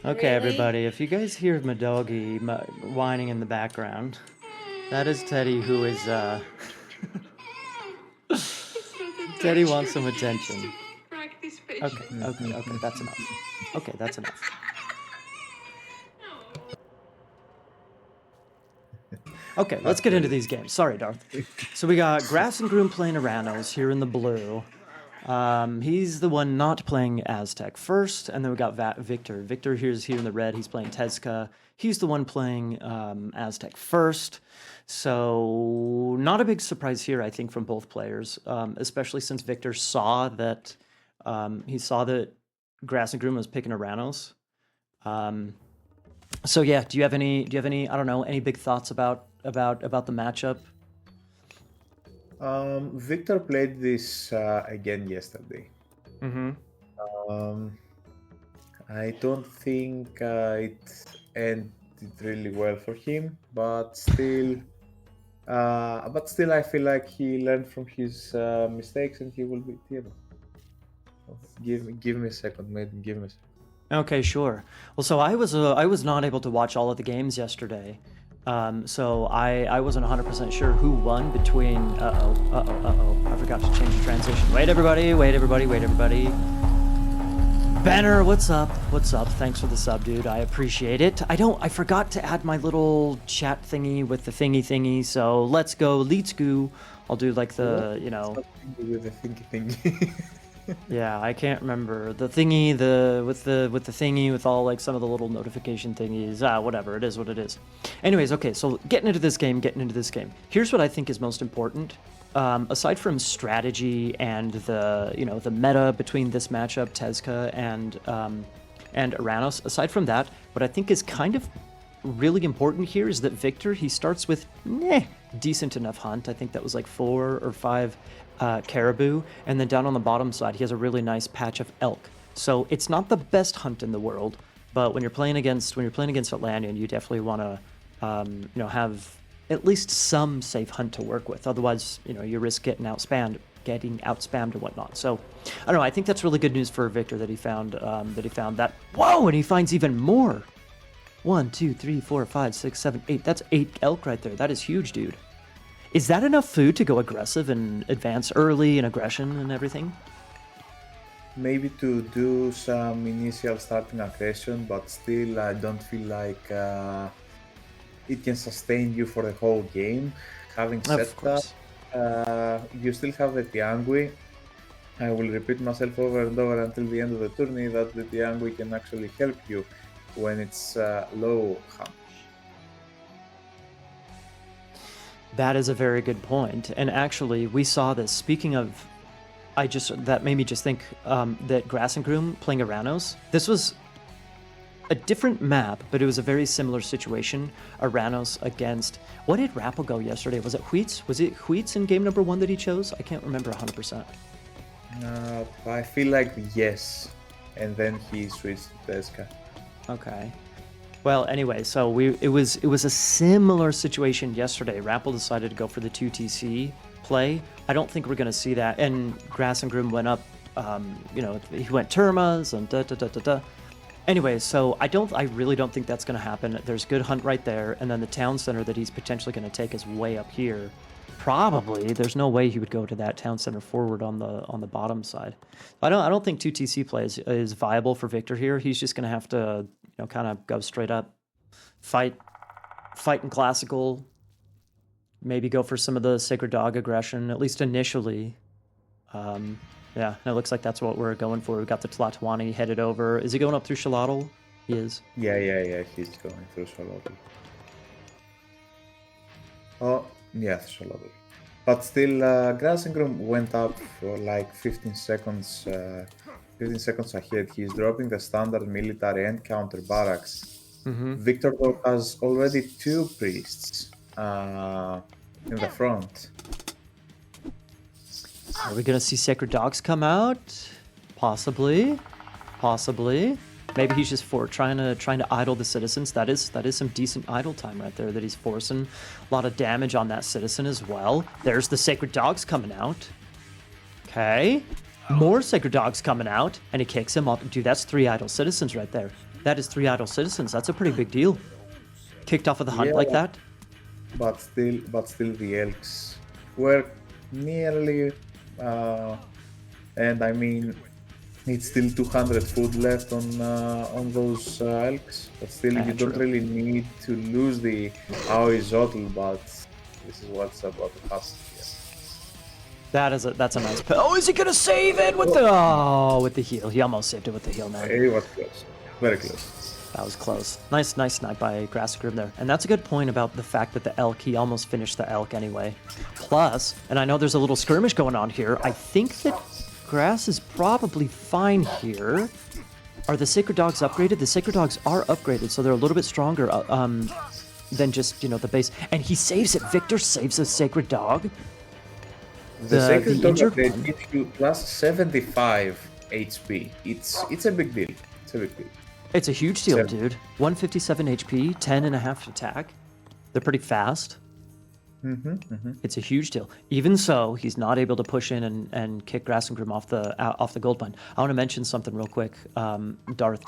Okay, Really? everybody, if you guys hear my doggy whining in the background, that is Teddy, who is, Teddy wants some attention. Okay, that's enough. Okay, that's enough. Okay, let's get into these games. Sorry, Darth. So we got Grass and Groom playing Aranos here in the blue. He's the one not playing Aztec first, and then we got Victor. Victor here's here in the red. He's playing Tezca. He's the one playing Aztec first. So not a big surprise here, I think, from both players, especially since Victor saw that Grass and Groom was picking Aranos. So yeah, do you have any? I don't know, any big thoughts about the matchup? Victor played this again yesterday. Mm-hmm. I don't think it ended really well for him, but still, I feel like he learned from his mistakes and he will be able. Give me a second, Maiden. Give me a second. Okay, sure. Well, so I was not able to watch all of the games yesterday. So I wasn't 100% sure who won between. I forgot to change the transition. Wait, everybody. Banner, what's up? Thanks for the sub, dude. I appreciate it. I forgot to add my little chat thingy with the thingy. So let's go. I'll do like the, With the thingy. Yeah, I can't remember the thingy, with the thingy with all like some of the little notification thingies. Whatever, it is what it is. Anyways, okay, so getting into this game. Here's what I think is most important. Aside from strategy and the meta between this matchup, Tezca and Aranos. Aside from that, what I think is kind of really important here is that Victor, he starts with decent enough hunt. I think that was like 4 or 5 caribou, and then down on the bottom side he has a really nice patch of elk. So it's not the best hunt in the world, but when you're playing against Atlantean, you definitely want to have at least some safe hunt to work with. Otherwise, you risk getting outspammed and whatnot. So I don't know, I think that's really good news for Victor that he found that. Whoa, and he finds even more. 1, 2, 3, 4, 5, 6, 7, 8. That's 8 elk right there. That is huge, dude. Is that enough food to go aggressive and advance early and aggression and everything? Maybe to do some initial starting aggression, but still I don't feel like it can sustain you for the whole game. Having said that, you still have the Tiangui. I will repeat myself over and over until the end of the tourney that the Tiangui can actually help you when it's low hunt. That is a very good point. And actually, we saw this. Speaking of, that made me just think that Grass and Groom playing Aranos, this was a different map, but it was a very similar situation. Aranos against, what did Rappel go yesterday? Was it Wheats? Was it Wheats in game number 1 that he chose? I can't remember 100%. I feel like yes. And then he switched to Tezca. Okay. Well, anyway, so it was a similar situation yesterday. Rappel decided to go for the 2TC play. I don't think we're going to see that. And Grass and Groom went up, he went Termas and Anyway, so I really don't think that's going to happen. There's good hunt right there, and then the town center that he's potentially going to take is way up here. Probably, there's no way he would go to that town center forward on the bottom side. I don't think 2TC play is viable for Victor here. He's just going to have to kind of go straight up, fight in classical, maybe go for some of the Sacred Dog aggression, at least initially. Yeah, it looks like that's what we're going for. We've got the Tlatoani headed over. Is he going up through Xolotl? He is. Yeah, he's going through Xolotl. Oh, yeah, Xolotl. But still, Grass and Groom went up for like 15 seconds ahead. He's dropping the standard military and counter barracks. Mm-hmm. Victor has already 2 priests in the front. Are we going to see Sacred Dogs come out? Possibly. Maybe he's just trying to idle the citizens. That is some decent idle time right there that he's forcing. A lot of damage on that citizen as well. There's the Sacred Dogs coming out. Okay. More Sacred Dogs coming out, and he kicks him off. Dude, that's 3 idle citizens right there. That is 3 idle citizens. That's a pretty big deal. Kicked off of the hunt like Yeah. that. But still, the elks were nearly, and I mean, it's still 200 food left on those elks. But still, Yeah, you don't true. really need to lose the Aoizotl, but this is what's about to happen here. That's a nice. Oh, is he gonna save it with the heal? He almost saved it with the heal, man. It was close, very close. That was close. Nice snipe by Grassgrim there. And that's a good point about the fact that the elk, he almost finished the elk anyway. Plus, and I know there's a little skirmish going on here, I think that Grass is probably fine here. Are the Sacred Dogs upgraded? The Sacred Dogs are upgraded, so they're a little bit stronger than just, the base. And he saves it. Victor saves a Sacred Dog. The Sacred Dog injured upgrade one. gives you plus 75 HP. It's a big deal. It's a big deal. It's a huge deal, So- dude. 157 HP, 10.5 attack. They're pretty fast. It's a huge deal. Even so, he's not able to push in and kick Grassengrim off the gold mine. I want to mention something real quick, Darth.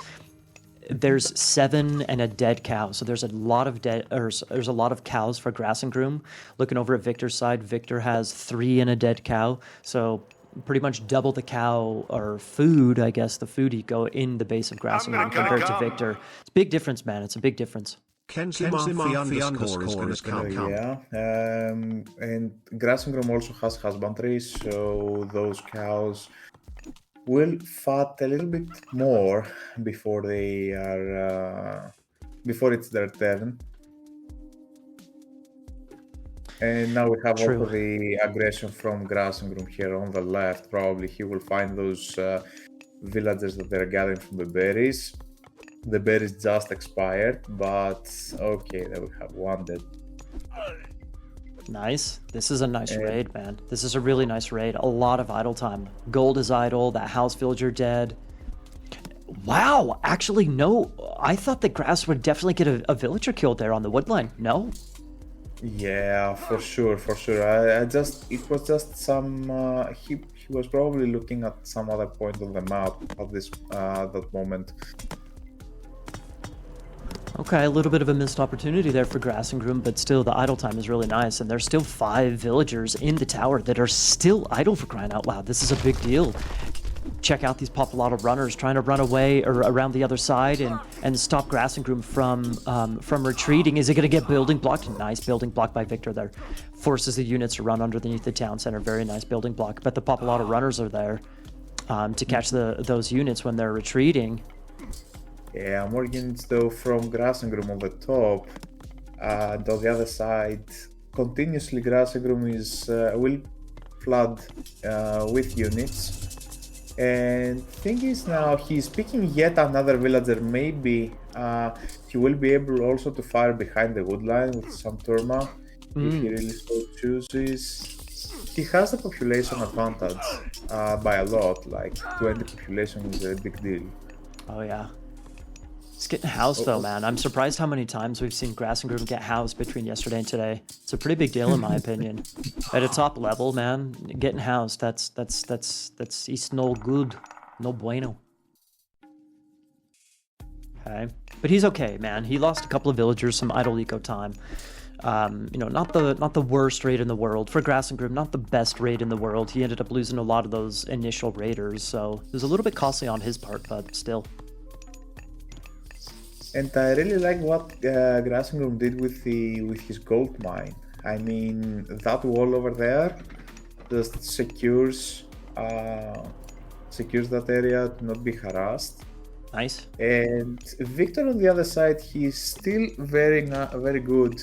There's 7 and a dead cow, so there's a lot of there's a lot of cows for Grassengrim. Looking over at Victor's side, Victor has 3 and a dead cow, so pretty much double the cow or food, I guess, the food eco in the base of Grassengrim compared to Victor. It's a big difference, man. It's a big difference. Kenzie Murphy underscore is going to come. Yeah, and Grassengrim also has husbandry, so those cows will fat a little bit more before they are before it's their turn. And now we have True. also the aggression from Grassengrim here on the left. Probably he will find those villagers that they're gathering from the berries. The berries just expired, but okay, they will have one dead. Nice. This is a nice raid, man. This is a really nice raid. A lot of idle time. Gold is idle. That house villager dead. Wow. Actually, no. I thought that Grass would definitely get a villager killed there on the woodline. No. Yeah, for sure, for sure. It was just some. He was probably looking at some other point on the map at that moment. Okay, a little bit of a missed opportunity there for Grassengrim, but still the idle time is really nice, and there's still 5 villagers in the tower that are still idle, for crying out loud. This is a big deal. Check out these Popolata runners trying to run away or around the other side and stop Grassengrim from retreating. Is it going to get building blocked? Nice building block by Victor there. Forces the units to run underneath the town center. Very nice building block. But the Popolata runners are there to catch those units when they're retreating. Yeah, more units though from Grassengrim on the top, and on the other side, continuously Grassengrim will flood with units. And thing is now he's picking yet another villager. Maybe he will be able also to fire behind the woodline with some Turma if he really so chooses. He has the population advantage by a lot. Like 20 population is a big deal. Oh yeah. It's getting housed though, man. I'm surprised how many times we've seen Grassengrim get housed between yesterday and today. It's a pretty big deal in my opinion. At a top level, man, getting housed, that's it's no good. No bueno. Okay. But he's okay, man. He lost a couple of villagers, some idle eco time. Not the worst raid in the world. For Grassengrim, not the best raid in the world. He ended up losing a lot of those initial raiders, so it was a little bit costly on his part, but still. And I really like what Grassengrim did with his gold mine. I mean, that wall over there just secures that area to not be harassed. Nice. And Victor on the other side, he's still very good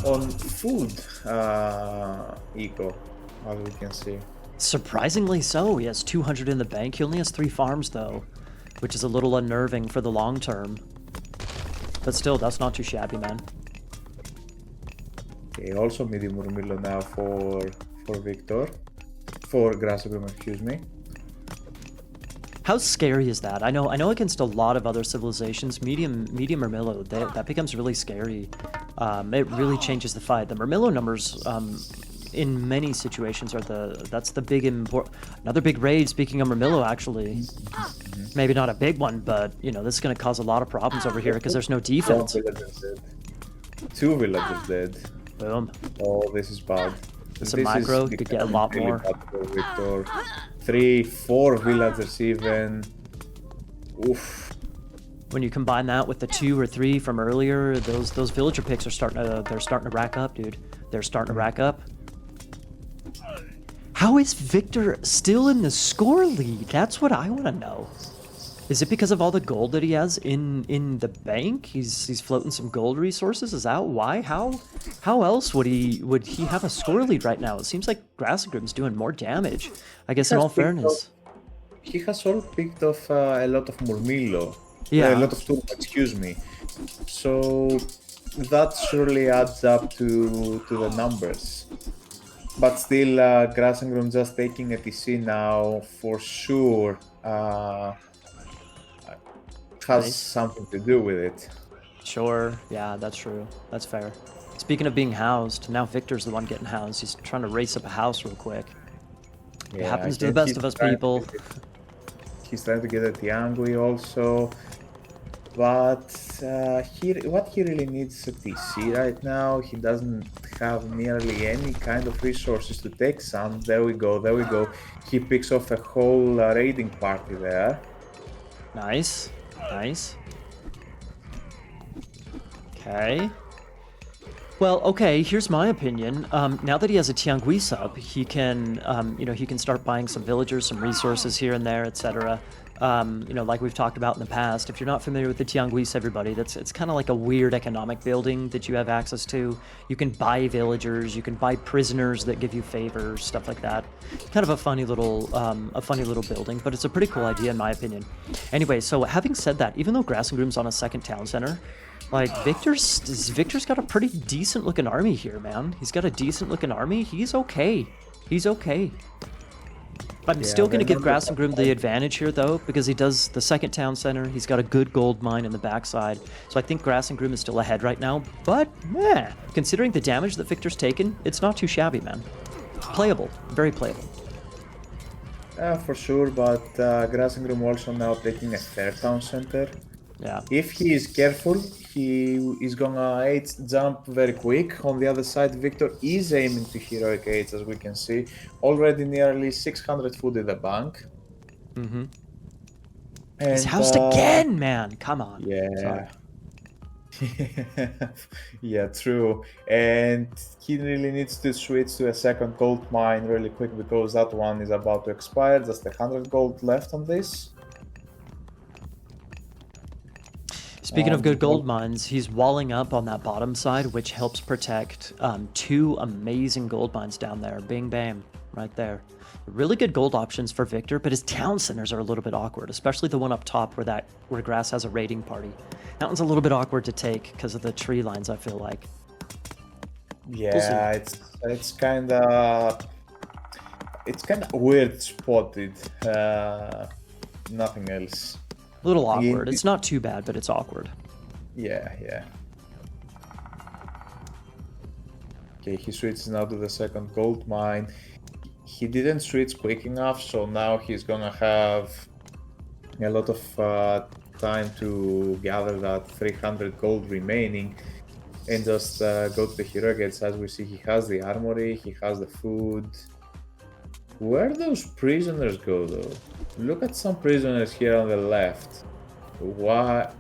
on food eco, as we can see. Surprisingly so. He has 200 in the bank. He only has 3 farms, though, which is a little unnerving for the long term. But still, that's not too shabby, man. Okay, also medium Murmillo now for Victor. For Grassengrim, excuse me. How scary is that? I know against a lot of other civilizations, medium Murmillo, that becomes really scary. It really changes the fight. The Murmillo numbers in many situations are that's the big another big raid. Speaking of Murmillo, actually, maybe not a big one, but you know this is going to cause a lot of problems over here because there's no defense. 2 villagers dead. Boom. Oh, this is bad. It's a macro. You could get a lot really more. bad for Victor. 3, 4 villagers even. Oof. When you combine that with the 2 or 3 from earlier, those villager picks are starting to rack up, dude. They're starting to rack up. How is Victor still in the score lead? That's what I want to know. Is it because of all the gold that he has in the bank? He's floating some gold resources. Is that why? How else would he have a score lead right now? It seems like Grassengrim's doing more damage. I guess in all fairness. He has all picked off a lot of Murmillo. Yeah. A lot of Turbo, excuse me. So that surely adds up to the numbers. But still, Grassengrim just taking a TC now for sure has something to do with it. Sure, yeah, that's true. That's fair. Speaking of being housed, now Victor's the one getting housed. He's trying to race up a house real quick. It happens to the best of us people. He's trying to get at Tiangui also. But what he really needs is a TC right now. He doesn't have nearly any kind of resources to take some. There we go, there we go. He picks off a whole raiding party there. Nice, nice. Okay. Well, okay, here's my opinion. Now that he has a Tiangui sub, he can, he can start buying some villagers, some resources here and there, etc. Like we've talked about in the past, if you're not familiar with the Tianguis, everybody, it's kind of like a weird economic building that you have access to. You can buy villagers, you can buy prisoners that give you favors, stuff like that. Kind of a funny little building, but it's a pretty cool idea in my opinion. Anyway, so having said that, even though Grassengrim's on a second town center, like Victor's got a pretty decent looking army here, man. He's got a decent looking army. He's okay. He's okay. I'm still going to give Grassengrim the advantage here, though, because he does the second town center. He's got a good gold mine in the backside. So I think Grassengrim is still ahead right now. But, considering the damage that Victor's taken, it's not too shabby, man. Playable. Very playable. For sure, but Grassengrim also now taking a third town center. Yeah. If he is careful, he is gonna 8 jump very quick. On the other side, Victor is aiming to heroic 8, as we can see. Already nearly 600 food in the bank. Mm-hmm. He's housed again, man. Come on. Yeah. Yeah, true. And he really needs to switch to a second gold mine really quick because that one is about to expire. Just 100 gold left on this. Speaking of good gold mines, he's walling up on that bottom side, which helps protect 2 amazing gold mines down there. Bing, bam, right there. Really good gold options for Victor, but his town centers are a little bit awkward, especially the one up top where Grass has a raiding party. That one's a little bit awkward to take because of the tree lines, I feel like. Yeah, it's kind of weird spotted. Nothing else. A little awkward. It's not too bad, but it's awkward. Yeah. Okay, he switches now to the second gold mine. He didn't switch quick enough, so now he's gonna have a lot of time to gather that 300 gold remaining and just go to the hero gates. As we see, he has the armory, he has the food. Where those prisoners go, though? Look at some prisoners here on the left. What?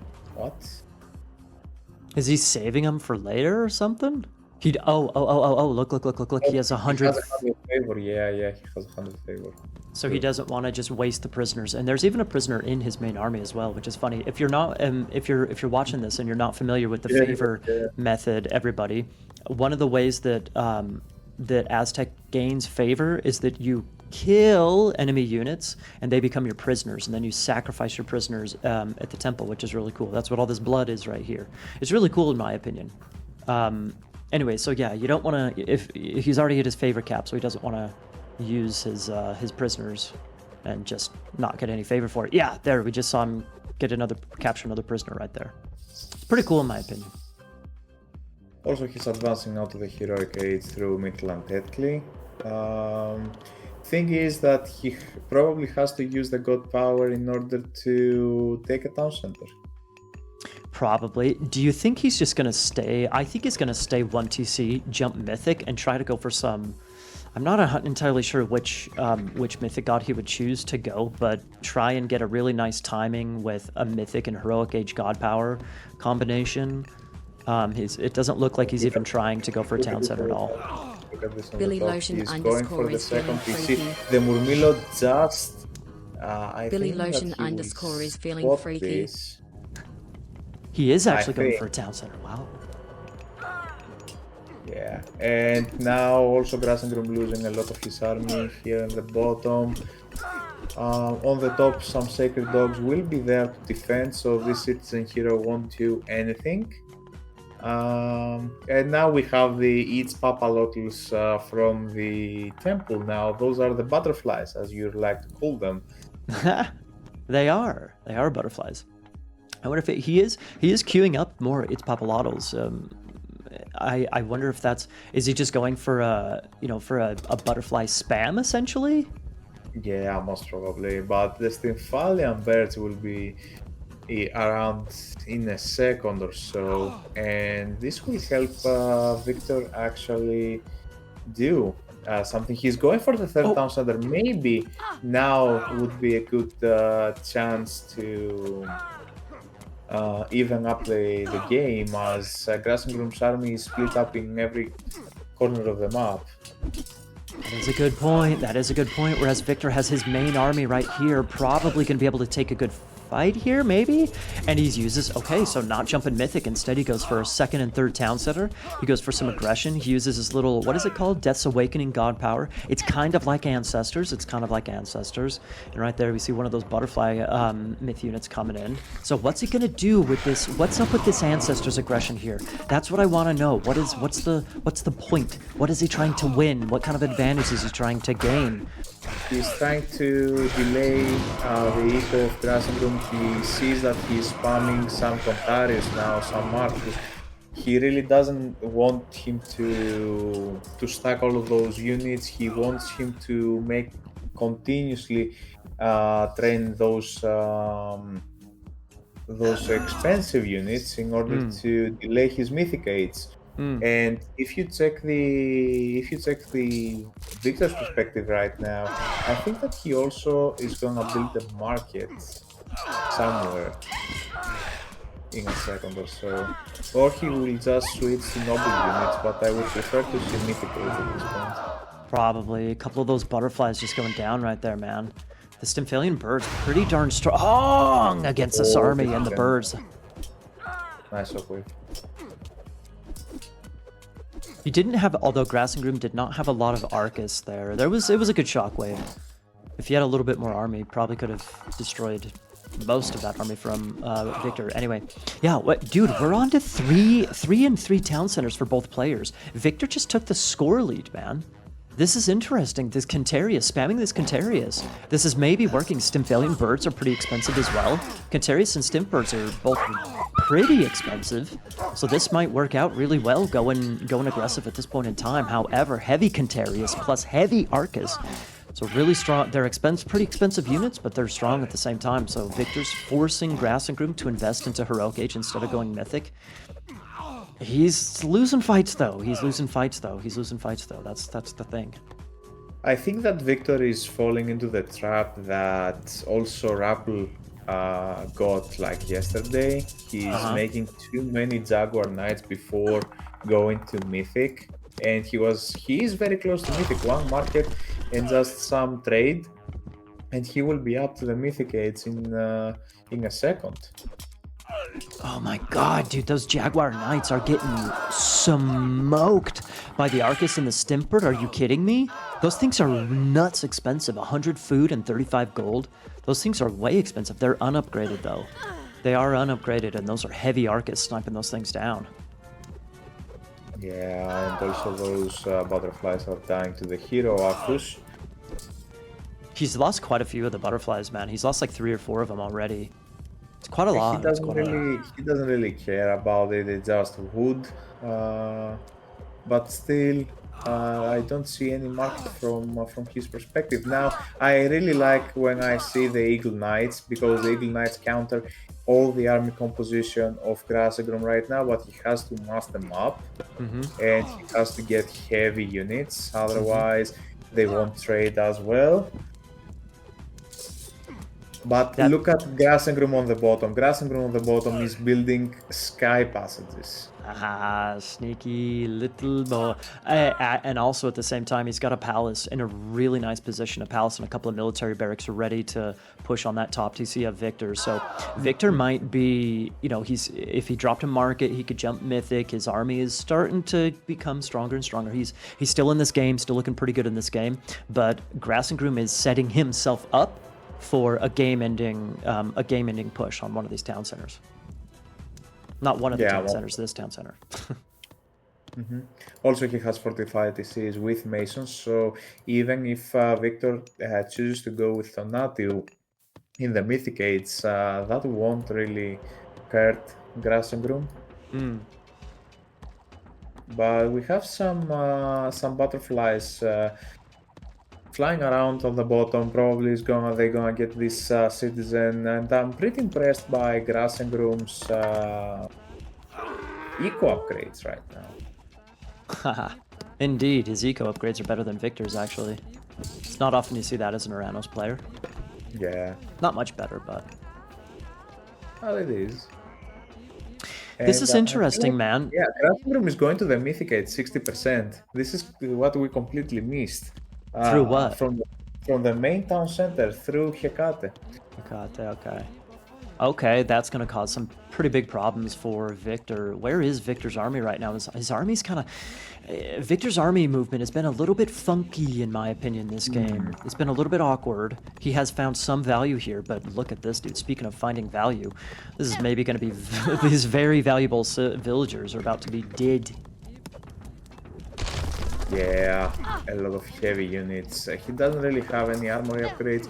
Is he saving them for later or something? Look. He has 100. He has 100 favor. Yeah, he has 100 favor. So he doesn't want to just waste the prisoners. And there's even a prisoner in his main army as well, which is funny. If you're not, if you're watching this and you're not familiar with the favor method, everybody, one of the ways that that Aztec gains favor is that you kill enemy units and they become your prisoners, and then you sacrifice your prisoners at the temple, which is really cool. That's what all this blood is right here. It's really cool in my opinion. Anyway, so yeah, you don't want to, if he's already hit his favor cap, so he doesn't want to use his prisoners and just not get any favor for it. Yeah, there, we just saw him capture another prisoner right there. It's pretty cool in my opinion. Also, he's advancing now to the heroic age through Midland Tetley. Thing is that he probably has to use the god power in order to take a town center. Probably. Do you think he's just going to stay? I think he's going to stay 1 TC, jump Mythic, and try to go for some... I'm not entirely sure which Mythic god he would choose to go, but try and get a really nice timing with a Mythic and Heroic Age god power combination. It doesn't look like he's even trying to go for a town center at all. Billy Lotion He's going for the second PC. The Murmillo just... Billy Lotion underscore is feeling freaky. This. He is actually going for a town center. Wow. Yeah, and now also Grassengroom losing a lot of his army here in the bottom. On the top, some Sacred Dogs will be there to defend, so this citizen hero won't do anything. And now we have the Eats Papalotls from the temple now. Those are the butterflies, as you like to call them. They are butterflies. I wonder if he is queuing up more Eats Papalotls. I wonder if is he just going for a butterfly spam essentially? Yeah, most probably. But the Stymphalian birds will be around in a second or so, and this will help Victor actually do something. He's going for the third town center. Maybe now would be a good chance to even up the game, as Grassengroom's army is split up in every corner of the map. That is a good point. Whereas Victor has his main army right here, probably going to be able to take a good fight here, maybe? And he uses... Okay, so not jumping Mythic. Instead, he goes for a second and third town center. He goes for some aggression. He uses his little... What is it called? Death's Awakening God Power. It's kind of like Ancestors. And right there, we see one of those butterfly myth units coming in. So what's he going to do with this? What's up with this Ancestors aggression here? That's what I want to know. What's the point? What is he trying to win? What kind of advantage is he trying to gain? He's trying to delay the eco of Grassengroom. He sees that he's spamming some Contarius now, some Marcus. He really doesn't want him to stack all of those units. He wants him to make continuously train those expensive units in order to delay his Mythic Age. And if you check the Victor's perspective right now, I think that he also is gonna build a market somewhere in a second or so, or he will just switch to noble units. But I would prefer to see Mythic Age at this point. Probably a couple of those butterflies just going down right there, man. The Stymphalian birds pretty darn strong against this army and the birds. Nice of you. He didn't have, although Grassengroom did not have a lot of Arcus there. It was a good shockwave. If he had a little bit more army, probably could have destroyed most of that army from Victor. Anyway, yeah, dude, we're on to three and three town centers for both players. Victor just took the score lead, man. This is interesting. This Cantarius, spamming this Cantarius. This is maybe working. Stymphalian birds are pretty expensive as well. Cantarius and Stimp birds are both pretty expensive. So this might work out really well going aggressive at this point in time. However, heavy Cantarius plus heavy Arcus. So really strong. They're pretty expensive units, but they're strong at the same time. So Victor's forcing Grassengroom to invest into Heroic Age instead of going Mythic. He's losing fights though. That's the thing. I think that Victor is falling into the trap that also Rappel got like yesterday. He's making too many Jaguar Knights before going to Mythic, and he is very close to Mythic. One market and just some trade, and he will be up to the Mythic Age in a second. Oh my god, dude, those Jaguar Knights are getting smoked by the Arcus and the Stimpert. Are you kidding me? Those things are nuts expensive. 100 food and 35 gold. Those things are way expensive. They're unupgraded, though. They are unupgraded, and those are heavy Arcus sniping those things down. Yeah, and also those butterflies are dying to the hero Arcus. He's lost quite a few of the butterflies, man. He's lost like 3 or 4 of them already It's quite a lot. He doesn't really care about it. It's just wood. But still, I don't see any market from his perspective. Now, I really like when I see the Eagle Knights, because the Eagle Knights counter all the army composition of Grassegrom right now, but he has to mass them up, and he has to get heavy units, otherwise they won't trade as well. But look at Grassengrum on the bottom. Grassengrum on the bottom is building sky passages. Sneaky little boy. And also at the same time, he's got a palace in a really nice position. A palace and a couple of military barracks are ready to push on that top TC of Victor. So Victor might be, if he dropped a market, he could jump mythic. His army is starting to become stronger and stronger. He's still in this game, still looking pretty good in this game. But Grassengrum is setting himself up for a game-ending push on one of these town centers. Not one of the town centers, this town center. Also, he has fortified TCs with Masons, so even if Victor chooses to go with Thanatiu in the Mythic Age, that won't really hurt Grassengrum. But we have some butterflies flying around on the bottom. Probably they're gonna get this citizen, and I'm pretty impressed by Grassengrum's eco upgrades right now. Indeed, his eco upgrades are better than Victor's, actually. It's not often you see that as an Oranos player. Yeah. Not much better, but... Well, it is. This is interesting, man. Yeah, Grassengrum is going to the Mythic Age 60%. This is what we completely missed. Through what? From the main town center, through Hecate. Okay. Okay, that's going to cause some pretty big problems for Victor. Where is Victor's army right now? His army's kind of... Victor's army movement has been a little bit funky, in my opinion, this game. It's been a little bit awkward. He has found some value here, but look at this, dude. Speaking of finding value, this is maybe going to be... These very valuable villagers are about to be dead. Yeah, a lot of heavy units. He doesn't really have any armory upgrades.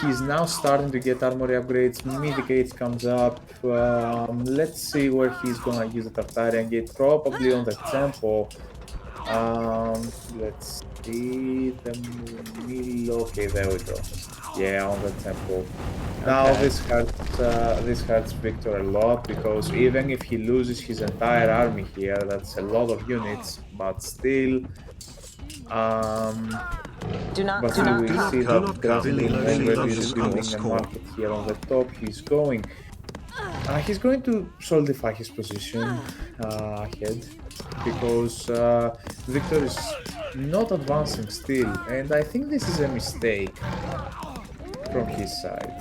He's now starting to get armory upgrades. Mythic Age comes up. Let's see where he's gonna use the Tartarian Gate. Probably on the temple. Let's see the middle. Okay, there we go. Yeah, on the temple. Okay. Now this hurts Victor a lot, because even if he loses his entire army here, that's a lot of units. But still, Do not we see that Grassengrum already is building a market here on the top. He's going to solidify his position ahead, because Victor is not advancing still, and I think this is a mistake from his side.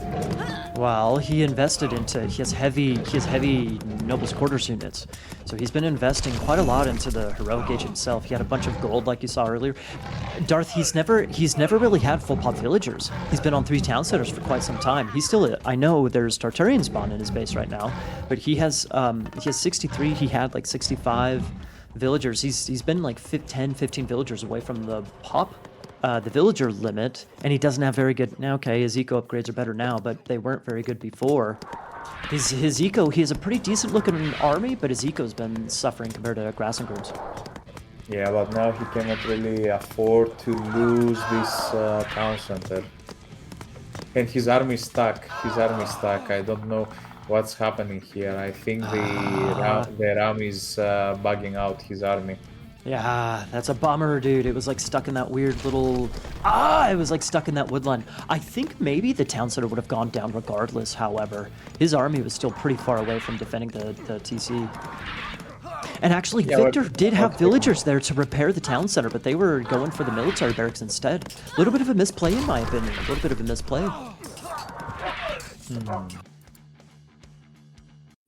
Well, he invested into... He has heavy Nobles Quarters units. So he's been investing quite a lot into the Heroic Age himself. He had a bunch of gold, like you saw earlier. Darth, he's never really had full pop villagers. He's been on 3 town centers for quite some time. He's still... I know there's Tartarian spawn in his base right now, but he has 63. He had like 65 villagers. He's been like 10, 15 villagers away from the pop. The villager limit, and he doesn't have very good... Now, okay, his eco upgrades are better now, but they weren't very good before. His eco, he has a pretty decent looking army, but his eco's been suffering compared to Grassengrum's. Yeah, but now he cannot really afford to lose this town center. And his army is stuck. I don't know what's happening here. I think the Ram is bugging out his army. Yeah, that's a bummer, dude. It was like stuck in that weird little... it was like stuck in that woodline. I think maybe the town center would have gone down regardless, however. His army was still pretty far away from defending the TC. And actually, Victor did have villagers there to repair the town center, but they were going for the military barracks instead. A little bit of a misplay, in my opinion. A little bit of a misplay.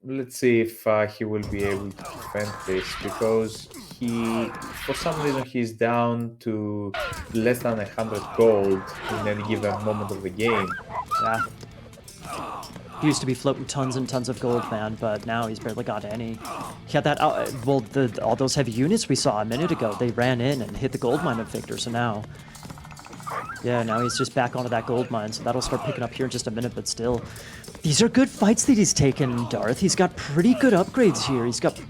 Let's see if he will be able to defend this, because for some reason he's down to less than 100 gold in any given moment of the game. Yeah. He used to be floating tons and tons of gold, man, but now he's barely got any. He had that, all those heavy units we saw a minute ago, they ran in and hit the gold mine of Victor, so now Yeah, now he's just back onto that gold mine, so that'll start picking up here in just a minute, but still. These are good fights that he's taken, Darth. He's got pretty good upgrades here. He's got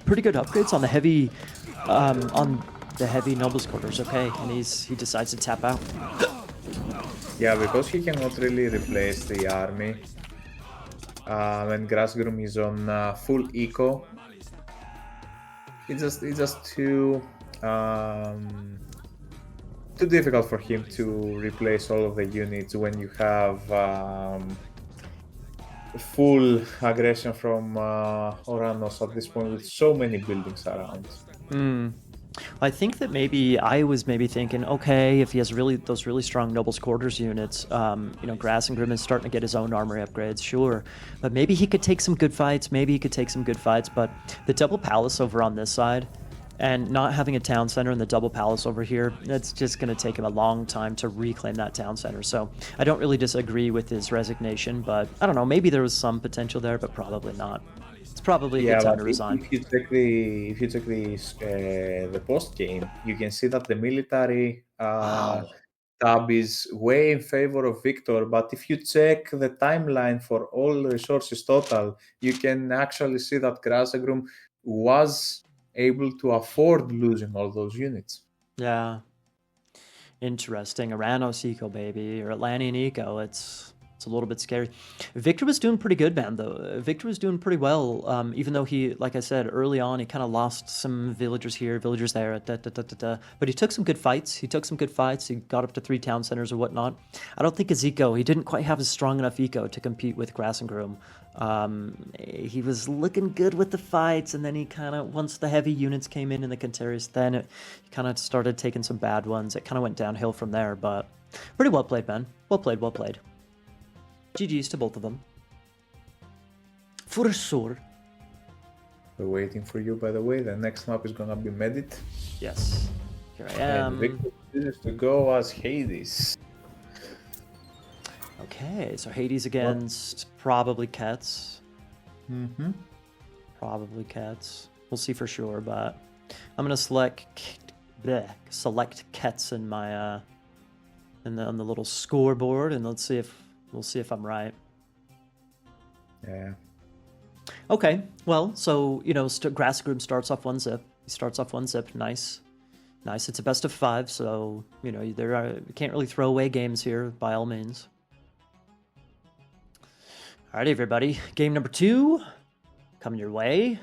pretty good upgrades on the heavy nobles quarters, okay? And he decides to tap out. Yeah, because he cannot really replace the army. And Grassgroom is on full eco. It's just too difficult for him to replace all of the units when you have full aggression from Oranos at this point with so many buildings around. I think that I was thinking, okay, if he has those really strong Nobles Quarters units, Grass and Grim is starting to get his own armory upgrades, sure. But maybe he could take some good fights, but the Double Palace over on this side, and not having a town center in the Double Palace over here, that's just going to take him a long time to reclaim that town center. So I don't really disagree with his resignation, but I don't know, maybe there was some potential there, but probably not. It's probably a good time to resign. If you check the post game, you can see that the military tab is way in favor of Victor. But if you check the timeline for all resources total, you can actually see that Grasagrum was able to afford losing all those units. Yeah. Interesting. Aranos Eco, baby, or Atlantean Eco. It's a little bit scary. Victor was doing pretty good, man, though. Victor was doing pretty well, even though he, like I said, early on, he kind of lost some villagers here, villagers there, but he took some good fights. He got up to 3 town centers or whatnot. I don't think his eco, he didn't quite have a strong enough eco to compete with Grass and Groom. He was looking good with the fights, and then he kind of, once the heavy units came in the Cantaris, then he kind of started taking some bad ones. It kind of went downhill from there, but pretty well played, man. Well played. GG's to both of them. For sure. We're waiting for you, by the way. The next map is gonna be Medit. Yes. Here I am. And Victor chooses to go as Hades. Okay, so Hades against probably Kets. Mm-hmm. Probably Kets. We'll see for sure, but I'm gonna select Kets in my on the little scoreboard, and we'll see if I'm right. Yeah. Okay, well, so Grass Groom starts off 1 zip. He starts off 1 zip. Nice. It's a best of 5, so you can't really throw away games here by all means. Alrighty, everybody. Game number 2 coming your way.